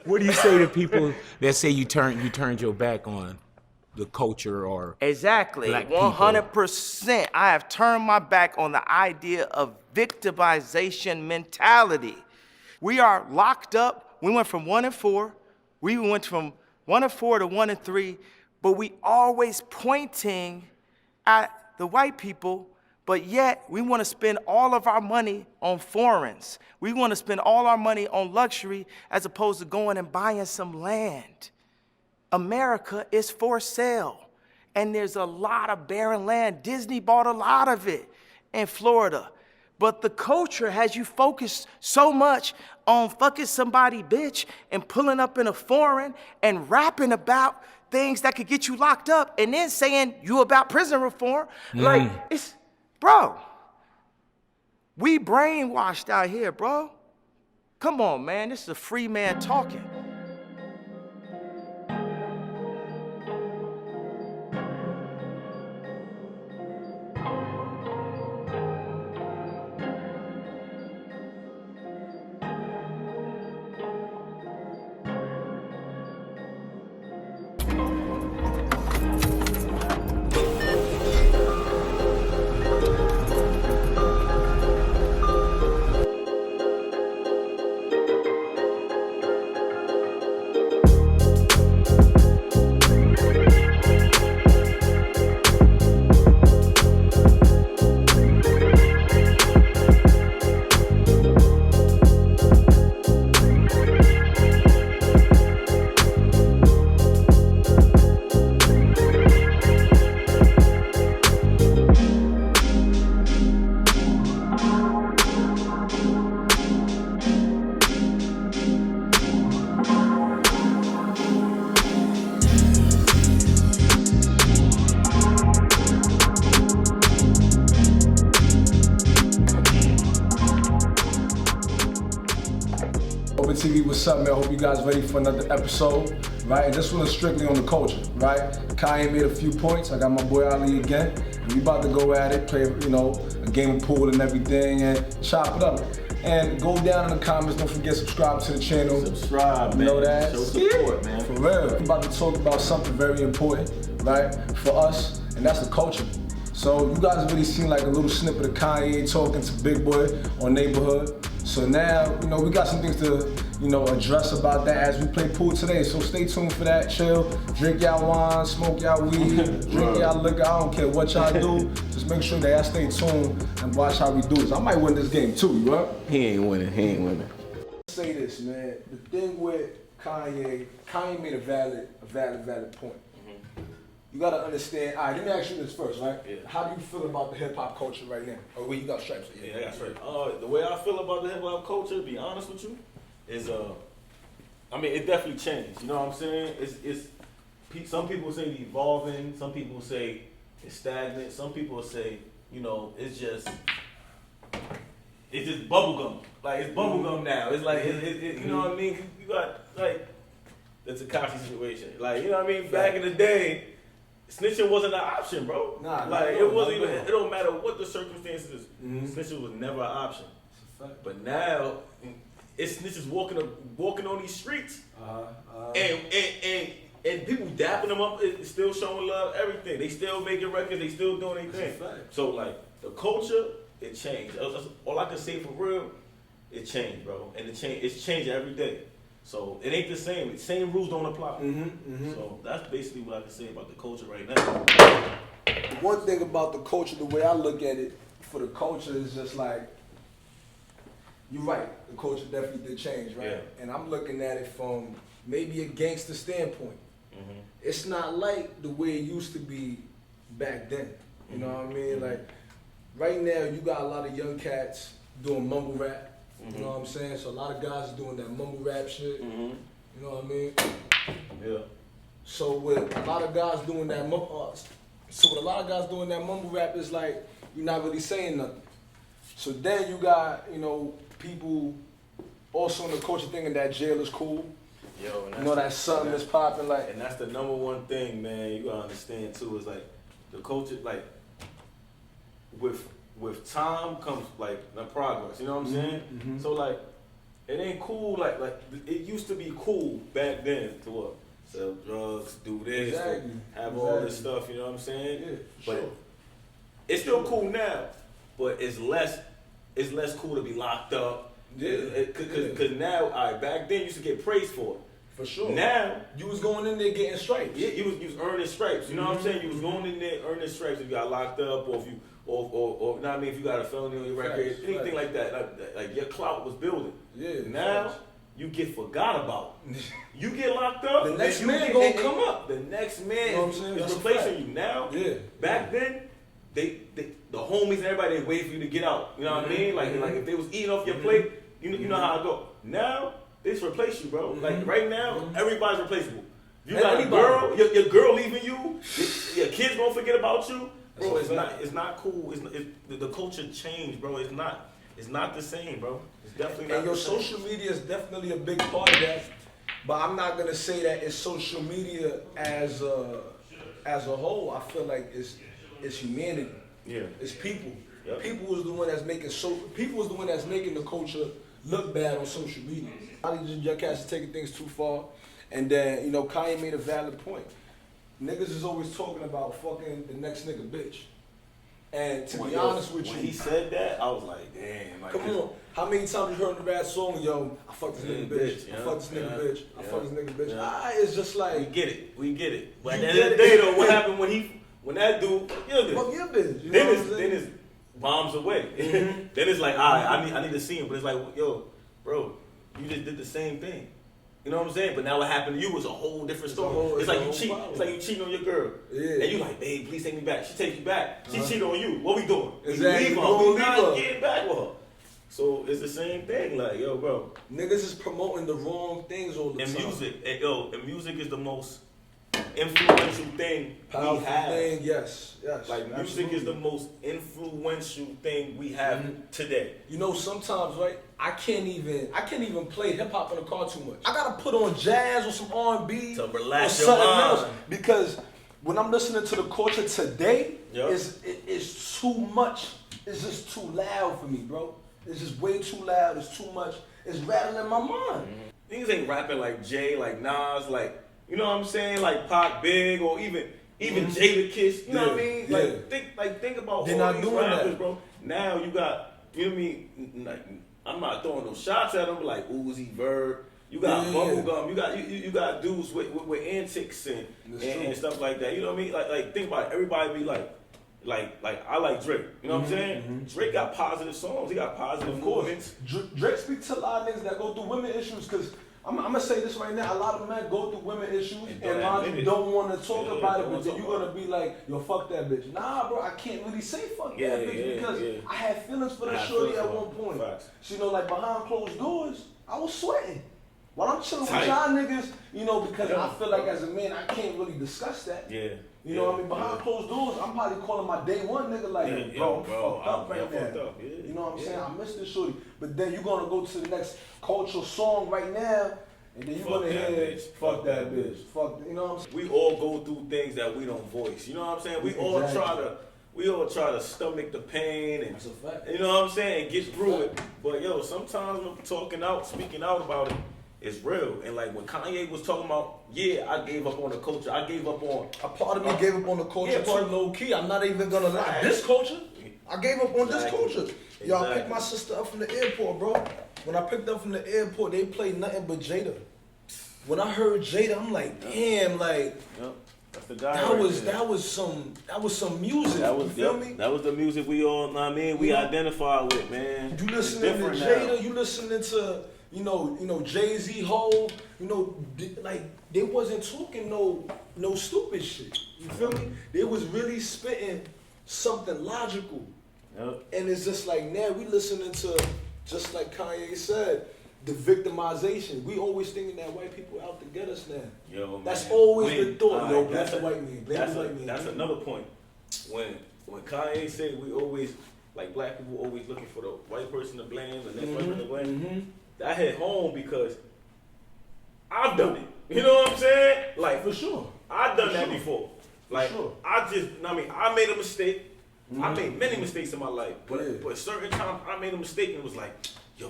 What do you say to people that say you turned your back on the culture or Exactly, black people? 100%. I have turned my back on the idea of victimization mentality. We are locked up. We went from 1 and 4. We went from 1 and 4 to 1 and 3, but we always pointing at the white people, but yet we want to spend all of our money on foreigns. We want to spend all our money on luxury as opposed to going and buying some land. America is for sale, and there's a lot of barren land. Disney bought a lot of it in Florida. But the culture has you focused so much on fucking somebody bitch and pulling up in a foreign and rapping about things that could get you locked up and then saying you about prison reform. Like, it's, bro, we brainwashed out here, bro. Come on, man, this is a free man talking. TV, what's up, man? Hope you guys ready for another episode, right? And this one is strictly on the culture, right? Kanye made a few points. I got my boy Ali again, and we about to go at it, play, a game of pool and everything, and chop it up. And go down in the comments. Don't forget subscribe to the channel. Subscribe, man. You know that? Show support, man. For real. We're about to talk about something very important, right? For us, and that's the culture. So you guys have already seen like a little snippet of Kanye talking to Big Boy on Neighborhood. So now, we got some things to, address about that as we play pool today. So stay tuned for that. Chill, drink y'all wine, smoke y'all weed, drink y'all liquor. I don't care what y'all do. Just make sure that y'all stay tuned and watch how we do this. I might win this game too, right? He ain't winning. Say this, man. The thing with Kanye made a valid point. You gotta understand. All right, let me ask you this first, right? Yeah. How do you feel about the hip hop culture right now? Oh, wait, you got stripes. Yeah, I got stripes. The way I feel about the hip hop culture, to be honest with you, is it definitely changed. You know what I'm saying? It's some people say it's evolving. Some people say it's stagnant. Some people say it's just bubblegum. Like it's bubblegum now. It's like you know what I mean? You got like the Tekashi situation. Like you know what I mean? Back in the day, snitching wasn't an option, bro. Nah, like it wasn't even. It don't matter what the circumstances. Snitching was never an option. But now, it's snitches walking on these streets, and people dapping them up, still showing love, everything. They still making records. They still doing their thing. So like the culture, it changed. That's all I can say for real. It changed, bro, and it's changing every day. So it ain't the same. The same rules don't apply. So that's basically what I can say about the culture right now. One thing about the culture, the way I look at it, for the culture is just like, you're right, the culture definitely did change, right? Yeah. And I'm looking at it from maybe a gangster standpoint. It's not like the way it used to be back then. You know what I mean? Like, right now, you got a lot of young cats doing mumble rap. You know what I'm saying? So a lot of guys are doing that mumble rap shit. You know what I mean? Yeah. So with a lot of guys doing that mumble rap, it's like you're not really saying nothing. So then you got, people also in the culture thinking that jail is cool. Yo, that's something that's popping like. And that's the number one thing, man. You gotta understand too. Is like the culture, like with time comes like the progress. You know what I'm saying? So like It ain't cool like it used to be cool back then to what? Sell drugs, do this, Exactly. have all this stuff, you know what I'm saying? Yeah, but sure. it's still cool now, but it's less cool to be locked up. Yeah. Cause now, all right, back then you used to get praised for it. For sure. Now you was going in there getting stripes. yeah, you was earning stripes. You know what I'm saying? You was going in there earning stripes if you got locked up, or if you, or you know what I mean, if you got a felony on your record, Facts, anything facts. like that. Like your clout was building. Yeah. Now facts. you get forgot about. You get locked up. The next you man get- gonna and- come up. The next man You know what I'm saying? is That's a replacing fact. you. Now, Yeah. back then, they the homies and everybody they wait for you to get out. You know what I mean? Like if they was eating off your plate, you know how I go. Now they just replace you, bro. Like right now, everybody's replaceable. You got a Anybody. girl, your girl leaving you, your kids gonna forget about you, bro. That's a fact. It's not cool. The culture changed, bro. It's not the same, bro. It's definitely not And your the same. social media is definitely a big part of that. But I'm not gonna say that it's social media as a whole. I feel like it's humanity. Yeah. It's people. Yep. People is the one that's making people is the one that's making the culture look bad on social media. A lot of these young cats are taking things too far. And then, Kanye made a valid point. Niggas is always talking about fucking the next nigga bitch. And to be honest with when you, he said that, I was like, damn. Like, come on. How many times you heard the rap song, yo, I fuck this nigga bitch, yeah, I fuck this nigga yeah, bitch, I yeah, fuck this nigga bitch. yeah. It's just We like, get it. But at You the end get of the day, it. though, what happened when that dude killed it? fuck your bitch. You know Then what it's I'm saying? then it's bombs away. Then it's like, all right, I need to see him, but it's like, yo, bro, you just did the same thing. You know what I'm saying? But now what happened to you was a whole different story. It's like you cheat. It's like you cheating on your girl. Yeah. And you like, babe, please take me back. She takes you back. She cheated on you. What we doing? Exactly. We leave her. Don't We leave not her. getting back with her. So it's the same thing. Like, yo, bro. Niggas is promoting the wrong things all the And time. music is the most influential thing Powerful we have. thing, yes. Like music absolutely. is the most influential thing we have today. Sometimes, right? I can't even play hip hop in the car too much. I gotta put on jazz or some R&B To or relax your something mind. else because when I'm listening to the culture today, Yup. it's too much. It's just too loud for me, bro. It's just way too loud. It's too much. It's rattling my mind. Niggas ain't rapping like Jay, like Nas, like, you know what I'm saying? Like Pac Big or even Jada Kiss. You know what I mean? Think about They're all not these doing rappers, that. bro. Now you got, you know what I mean? Like, I'm not throwing no shots at them, but like Uzi Vert. You got Yeah. Bubblegum. You got dudes with antics and That's true. and stuff like that. You know what I mean? Like think about it. Everybody be like I like Drake. You know what I'm saying? Drake got positive songs. He got positive movements. Drake speaks to a lot of niggas that go through women issues because I'm gonna say this right now. A lot of men go through women issues And and a don't lot of admit you it. don't want to talk Yeah, about it, don't but wanna then talk you're about gonna be like, yo, fuck that bitch. Nah, bro, I can't really say fuck Yeah, that bitch yeah, because yeah. I had feelings for I the had shorty feelings at for one her. point. Facts. So, like behind closed doors, I was sweating. While I'm chilling Tight. with y'all niggas, because Yeah. I feel like as a man, I can't really discuss that. Yeah. You know what I mean? Behind closed doors, I'm probably calling my day one nigga like, Yeah, bro, yo, I'm bro, fucked up I'm right fucked now. up, yeah, You know what I'm saying? yeah. I miss this shorty. But then you're gonna go to the next cultural song right now, and then you're Fuck gonna that hear, bitch. fuck that bitch. Fuck, you know what I'm saying? We all go through things that we don't voice. You know what I'm saying? We all try to stomach the pain and That's a fact. you know what I'm saying, and get through it. But yo, sometimes when speaking out about it, it's real. And like when Kanye was talking about, yeah, I gave up on the culture. I gave up on A part of me gave up on the culture Yeah, too part- low key. I'm not even gonna lie. Facts. This culture, I gave up on this Exactly. culture. Yo, I picked Exactly. my sister up from the airport, bro. When I picked up from the airport, they played nothing but Jada. When I heard Jada, I'm like, damn, like Yep. That's the guy. that right was there. that was some music. That was you feel yep, me? That was the music we all, know what I mean, we You know, identify with, man. You It's listening to different Jada, now. you listening to Jay-Z, Hov, like they wasn't talking no stupid shit. You feel me? They was really spitting something logical. Yep. And it's just like now we listening to, just like Kanye said, the victimization. We always thinking that white people out to get us now. Yo, man. That's always the When- thought. alright, Yo, blame that's the a- white man. Blame the white man. That's another point. When Kanye said we always, like black people always looking for the white person to blame, the next person to blame, that hit home because I've done it. You know what I'm saying? Like, For sure. I've done For that sure. before. Like, sure. I made a mistake. I made many mistakes in my life, but Yeah. but certain times I made a mistake and it was like, yo,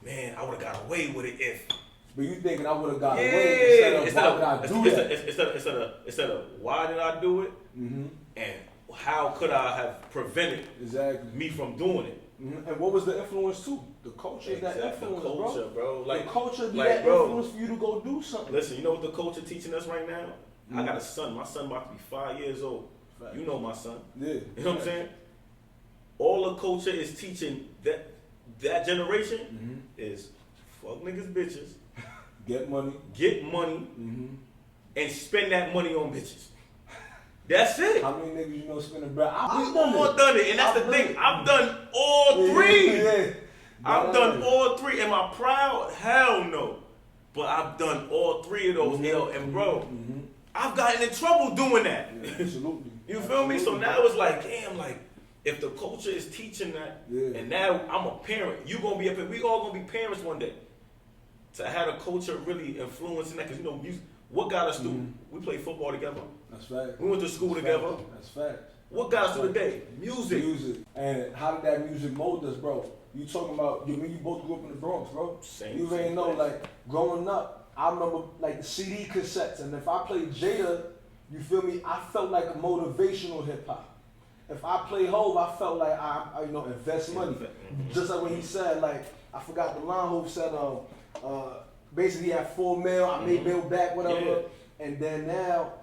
man, I would have got away with it if. But you thinking I would have got Yeah, away instead of why did I do that? Instead of why did I do it, and how could I have prevented me from doing it? And what was the influence too? The culture is that influence, the culture, bro. Like, the culture be like, that bro, influence for you to go do something. Listen, you know what the culture teaching us right now? I got a son. My son about to be 5 years old. Fact. You know my son. Yeah. You know what I'm saying? All the culture is teaching that generation is fuck niggas, bitches, Get money, and spend that money on bitches. That's it. How many niggas you know spending bread? I've done it, and that's the thing. I've done all three. I've done all three. Am I proud? Hell no. But I've done all three of those. And bro, I've gotten in trouble doing that. Yeah, absolutely. You feel me? So now it's like, damn, like, if the culture is teaching that, and now I'm a parent, we all gonna be parents one day. To have a culture really influencing that, because you know, music, what got us through? We played football together. That's right. We went to school together. That's fact. What got us through the day? Music. And how did that music mold us, bro? You talking about, you both grew up in the Bronx, bro. You already know, like, growing up, I remember, like, the CD cassettes, and if I played Jada, you feel me, I felt like a motivational hip-hop. If I play Hov, I felt like I invest money. Just like when he said, like, I forgot the line Hov said, basically he had $4 million, I made bill back, whatever. And then now,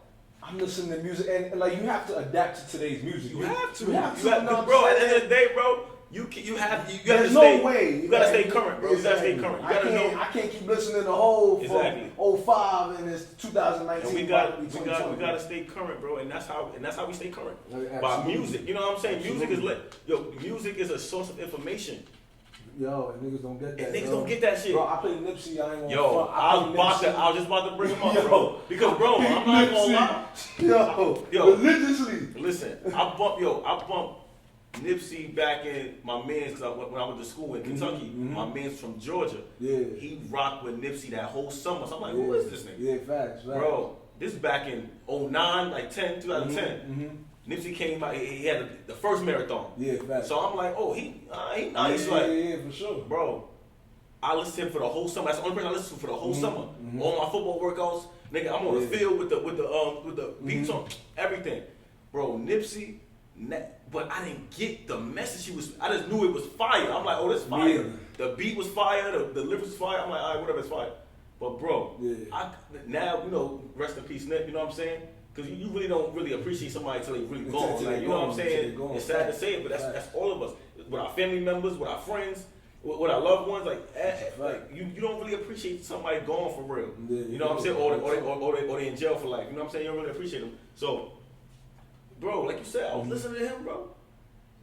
I'm listening to music, and like, you have to adapt to today's music. You have to. Bro, At the end of the day, bro, you have to There's stay. no way. You gotta stay current, bro. You gotta stay current. You gotta know. I can't keep listening to Hov from 05 and it's 2019. And we gotta stay current, bro, and that's how we stay current. By music. You know what I'm saying? Music is music is a source of information. Yo, and niggas don't get that. And niggas don't get that shit. Bro, I play Nipsey, I ain't gonna I was just about to bring him up, bro. Because bro, I'm not gonna lie. Yo, religiously. Listen, I bumped Nipsey back in my man's, cause when I went to school in Kentucky, my man's from Georgia. Yeah. He rocked with Nipsey that whole summer. So I'm like, who is this nigga? Yeah, facts. Bro, this is back in 09, like 2010. Nipsey came out, he had the first marathon. Yeah, facts. So I'm like, oh, he nice. Yeah, for sure. Bro, I listened to him for the whole summer. That's the only person I listened to for the whole summer. All my football workouts, nigga, I'm on the field with the beats on, everything. Bro, Nipsey, but I didn't get the message I just knew it was fire. I'm like, oh, this fire. Yeah. The beat was fire, the lyrics was fire. I'm like, all right, whatever, it's fire. But bro, now, you know, rest in peace, Nip, you know what I'm saying? Because you really don't really appreciate somebody until they really gone. Like, you know what I'm saying? It's sad to say it, but that's all of us. With our family members, with our friends, with our loved ones, like you don't really appreciate somebody gone for real. You know what I'm saying? Or they in jail for life. You know what I'm saying? You don't really appreciate them. So, bro, like you said, I was listening to him, bro,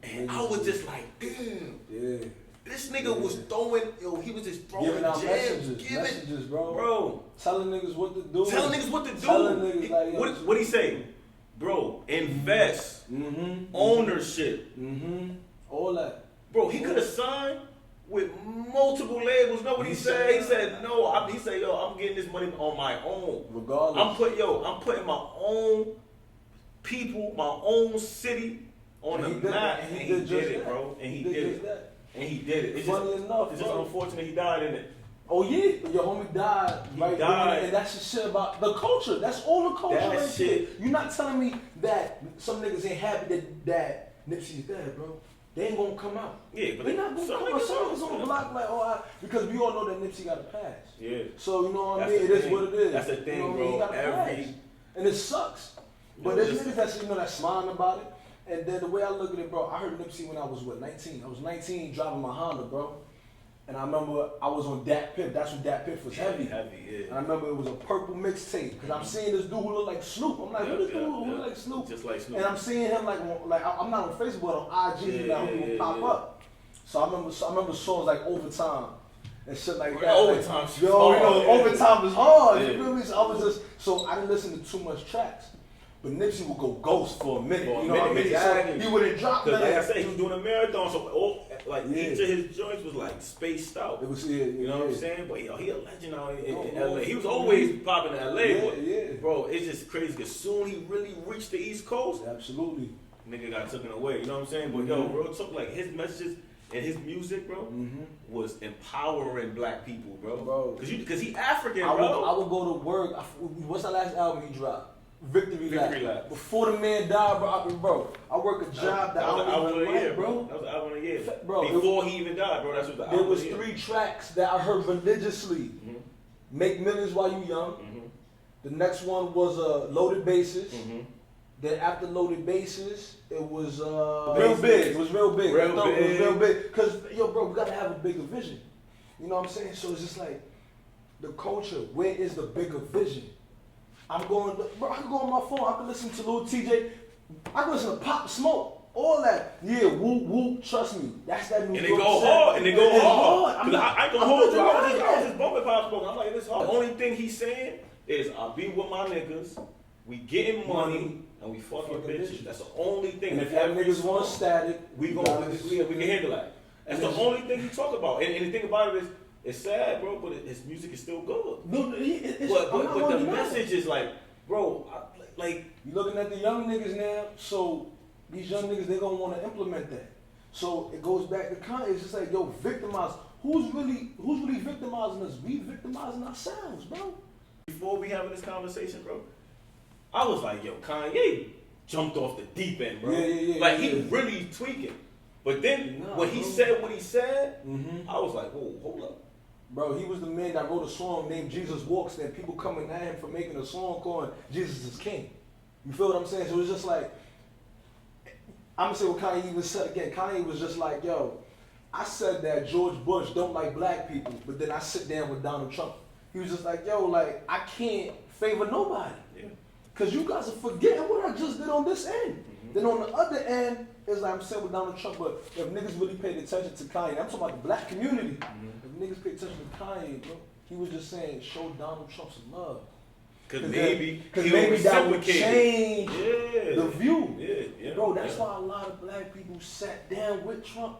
and I was just like, damn. Yeah. This nigga was throwing, he was just throwing giving out gems, messages, bro. Telling niggas what to do. Telling niggas what he say? Bro, invest. Ownership. All that. Bro, he could have signed with multiple labels. Know what he said? He said, no, he said, yo, I'm getting this money on my own. Regardless. I'm putting my own people, my own city on the map. And he did it, bro. And he did it. And he did it. It's just unfortunate he died in it. Oh yeah, your homie died. And that's the shit about the culture. That's all the culture. That shit. You're not telling me that some niggas ain't happy that Nipsey's dead, bro. They ain't gonna come out. Yeah, but they not gonna come out. Some niggas on the block like, because we all know that Nipsey got a pass. Yeah. So you know what I mean? It is what it is. That's the thing, you know, bro. He got a pass. And it sucks. But there's niggas that's smiling about it. And then the way I look at it, bro, I heard Nipsey when I was 19. I was 19 driving my Honda, bro. And I remember I was on Dat Piff. That's when Dat Piff was heavy. Yeah. And I remember it was a purple mixtape. Because I'm seeing this dude who look like Snoop. I'm like, who this dude who look like Snoop? Just like Snoop. And I'm seeing him like I'm not on Facebook, but on IG, he will pop up. So I remember songs like Overtime and shit like that. Overtime. Overtime is hard. You feel me? So I didn't listen to too much tracks. But Nipsey would go ghost for a minute. You know what I mean? Exactly. So he wouldn't drop nothing. Like I said, he was doing a marathon, so each of his joints was like spaced out. It was, you know what I'm saying? But he a legend out in LA. He was always popping in LA, bro, it's just crazy because soon he really reached the East Coast. Absolutely. Nigga got taken away. You know what I'm saying? But yo, real talk, like his messages and his music, bro, was empowering black people, bro. Bro. Cause he African, I bro. would go to work. What's the last album he dropped? Victory Lap. Before the man died, bro, I work a job that I don't even like, bro. That was the album of the year, bro. Before he even died, bro, that's what the album There was of the year. 3 tracks that I heard religiously. Make Millions While You Young. The next one was Loaded Bases. Then after Loaded Bases, it was real big. It was real big. It was real big. Cause yo, bro, we gotta have a bigger vision. You know what I'm saying? So it's just like the culture. Where is the bigger vision? I'm going, bro. I can go on my phone. I can listen to Lil TJ. I can listen to Pop Smoke. All that. Yeah, whoop whoop. Trust me, that's that new. And they go hard. And they go hard. I'm not, I can hold you. I was just bumping Pop Smoke. I'm like, this hard. The only thing he's saying is, I be with my niggas. We getting money. And we fucking bitches. That's the only thing. And if that niggas want static, we can handle that. That's the only thing he talk about. And the thing about it is, it's sad, bro, but his music is still good. No, but the message is like, bro, like you looking at the young niggas now. So these young niggas, they gonna want to implement that. So it goes back to Kanye. It's just like, yo, victimize. Who's really victimizing us? We victimizing ourselves, bro. Before we having this conversation, bro, I was like, yo, Kanye jumped off the deep end, bro. Like, he really tweaking. But then, when he said what he said, I was like, whoa, hold up. Bro, he was the man that wrote a song named Jesus Walks, and people coming at him for making a song called Jesus is King. You feel what I'm saying? So it's just like, I'm gonna say what Kanye even said again. Kanye was just like, yo, I said that George Bush don't like black people, but then I sit down with Donald Trump. He was just like, yo, like, I can't favor nobody. Because you guys are forgetting what I just did on this end. Then on the other end, it's like I'm saying with Donald Trump, but if niggas really paid attention to Kanye, I'm talking about the black community. If niggas paid attention to Kanye, bro, he was just saying, show Donald Trump some love. Because maybe that would change the view. Yeah, bro, that's why a lot of black people sat down with Trump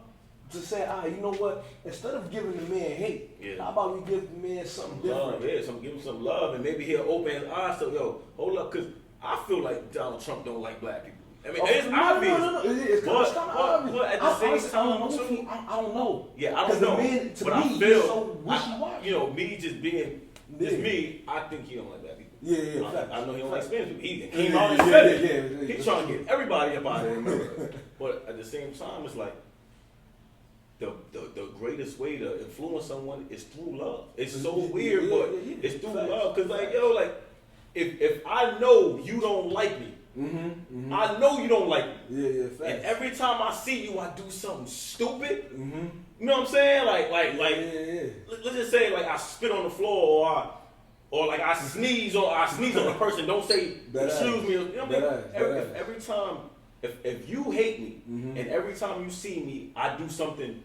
to say, you know what? Instead of giving the man hate, how about we give the man something different? Give him some love, and maybe he'll open his eyes to, yo, hold up, because I feel like Donald Trump don't like black people. I mean, it's obvious. No. It's kind of obvious. But at the same time, too, I don't know. Yeah, I don't know. Man, but me, I feel, so wishy-washy. me just being, just me, I think he don't like black people. Yeah. I know he don't like Spanish people. He came out and said it. He's trying to get everybody up out of there. But at the same time, it's like, the greatest way to influence someone is through love. It's so weird, but it's through love. Cause like, yo, like, if I know you don't like me, I know you don't like me. And every time I see you, I do something stupid. You know what I'm saying? Let's just say like I spit on the floor or like I sneeze on a person. Don't say excuse me. You know what I mean? Every time. If you hate me, and every time you see me, I do something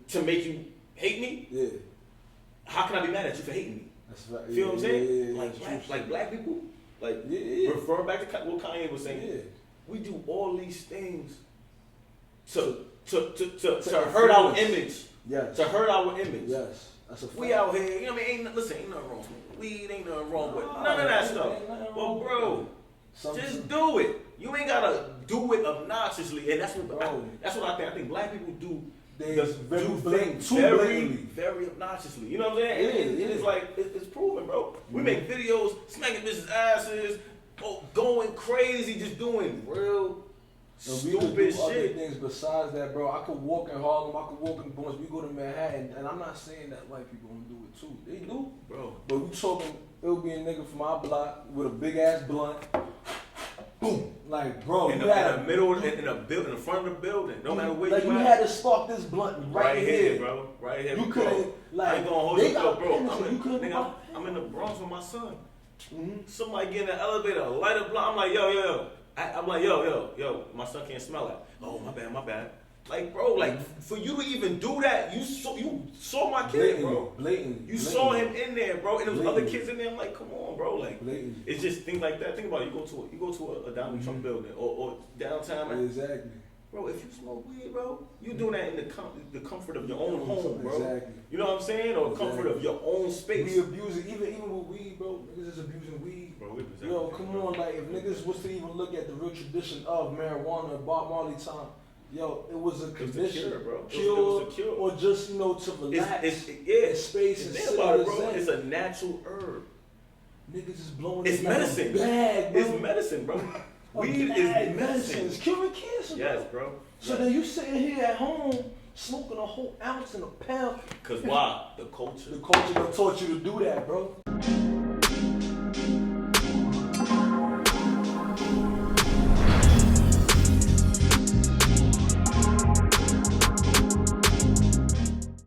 to make you hate me, how can I be mad at you for hating me? That's right. Feel what I'm saying? Like black people, referring back to what Kanye was saying, we do all these things to hurt our image. Yes. To hurt our image. Yes. That's a fact. We out here, you know what I mean? Ain't nothing wrong with weed, ain't nothing wrong with none of that stuff. Well, bro, just do it. You ain't gotta do it obnoxiously, and that's what I think. I think black people do things very obnoxiously. You know what I'm saying? It's like it's proven, bro. We make videos smacking bitches' asses, going crazy, just doing real stupid shit. Other things besides that, bro. I could walk in Harlem, I could walk in Bronx. We go to Manhattan, and I'm not saying that white people don't do it too. They do, bro. But we talking, it'll be a nigga from our block with a big ass blunt. Boom! Like, bro, in the middle, in the front of the building, no matter where like you at. Had to spark this blunt right here, bro. Right here. You couldn't, like, I ain't gonna hold you up, bro. I'm in the Bronx with my son. Somebody get in the elevator, light a blunt. I'm like, yo. I'm like, yo. My son can't smell it. Oh, my bad. Like, bro, like for you to even do that, you saw my kid, bro. You saw him in there, bro, and there was other kids in there. I'm like, come on, bro. Like, it's just things like that. Think about it. You go to a Donald Trump building or downtown. Exactly. Bro, if you smoke weed, bro, you doing that in the comfort of your own home, bro. Exactly. You know what I'm saying? Or comfort of your own space. We abuse it, even with weed, bro. Niggas is abusing weed. Bro, yo, come on, like if niggas was to even look at the real tradition of marijuana, Bob Marley time. Yo, it was a It was a condition, cure, bro. It was Cure, a cure. or just to relax. Yeah. Space and Think sit about in it, bro. the It's zen. a natural herb. Niggas is blowing It's it like a medicine. bag, bro. It's medicine, bro. A Weed bag, is medicine. It's curing cancer, bro. Yes, bro. So then you sitting here at home smoking a whole ounce and a pound. Cause why? The culture. The culture done taught you to do that, bro.